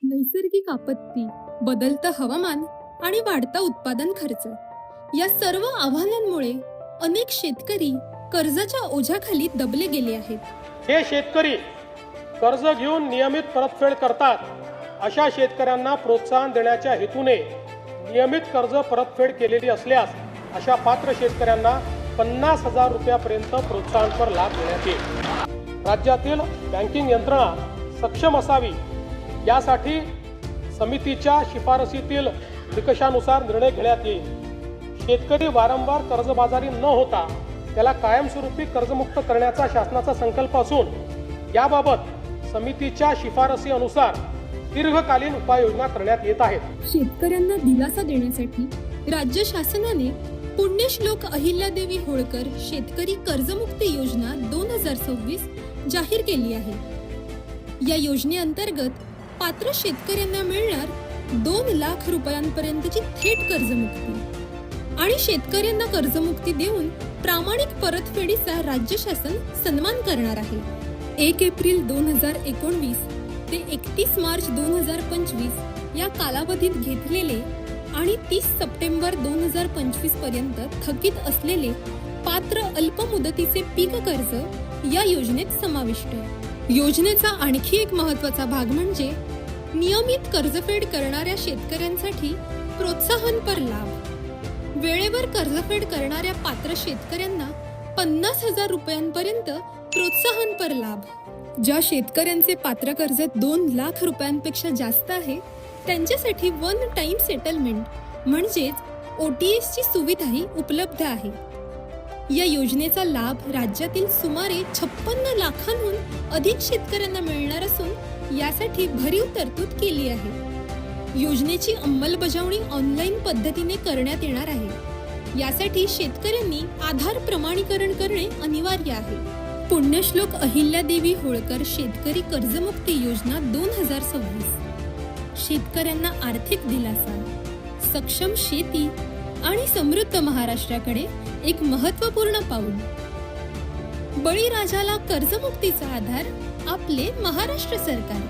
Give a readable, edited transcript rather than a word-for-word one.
नैसर्गिक आपत्ती, बदलतं हवामान आणि वाढता उत्पादन खर्च या सर्व आव्हानांमुळे अनेक शेतकरी कर्जाच्या ओझ्याखाली दबले गेले आहेत. हे शेतकरी कर्ज घेऊन नियमित परतफेड करतात. अशा शेतकऱ्यांना प्रोत्साहन देण्याच्या हेतूने नियमित कर्ज परतफेड केलेली असल्यास अशा पात्र शेतकऱ्यांना 50,000 रुपयापर्यंत प्रोत्साहनपर लाभ देण्यात येईल. राज्यातील बँकिंग यंत्रणा सक्षम असावी यासाठी समितीच्या शिफारसीतील निकषानुसार निर्णय घेण्यात येईल. शेतकरी वारंवार कर्जबाजारी न होता त्याला कायमस्वरूपी कर्जमुक्त करण्याचा शासनाचा संकल्प असून याबाबत समितीच्या शिफारसी अनुसार दीर्घकालीन उपाययोजना करण्यात येत आहेत. शेतकऱ्यांना दिलासा देण्यासाठी राज्य शासनाने पुण्यश्लोक अहिल्यादेवी होळकर शेतकरी कर्जमुक्ती योजना 2026 जाहीर केली आहे. या योजनेअंतर्गत पात्र शेतकऱ्यांना मिळणार 2 लाख रुपयांपर्यंतची थेट कर्जमुक्ती आणि शेतकऱ्यांना कर्जमुक्ती देऊन प्रामाणिक परतफेडीचा राज्य शासन सन्मान करणार आहे. 1 एप्रिल 2019 ते 31 मार्च 2025 या कालावधीत घेतलेले आणि 30 सप्टेंबर 2025 पर्यंत थकीत असलेले पात्र अल्पमुदतीचे पीक कर्ज या योजनेत समाविष्ट आहे. योजनेचा आणखी एक महत्त्वाचा भाग म्हणजे नियमित कर्जफेड करणाऱ्या शेतकऱ्यांसाठी प्रोत्साहनपर लाभ. वेळेवर कर्जफेड करणाऱ्या पात्र शेतकऱ्यांना 50,000 रुपयांपर्यंत प्रोत्साहनपर लाभ. ज्या शेतकऱ्यांचे पात्र कर्ज 2 लाख रुपयांपेक्षा जास्त आहे त्यांच्यासाठी वन टाइम सेटलमेंट म्हणजेच OTS ची सुविधाही उपलब्ध आहे. या योजनेचा लाभ राज्यातील सुमारे 56 लाखांहून अधिक शेतकऱ्यांना मिळणार असून यासाठी भरीव तरतूद केली आहे. योजनेची अंमलबजावणी ऑनलाईन पद्धतीने करण्यात येणार आहे. यासाठी शेतकऱ्यांनी आधार प्रमाणीकरण करणे अनिवार्य आहे. पुण्यश्लोक अहिल्यादेवी होळकर शेतकरी कर्जमुक्ती योजना 2026 शेतकऱ्यांना आर्थिक दिलासा, सक्षम शेती आणि समृद्ध महाराष्ट्राकडे एक महत्त्वपूर्ण पाऊल. बळीराजाला कर्जमुक्तीचा आधार आपले महाराष्ट्र सरकार.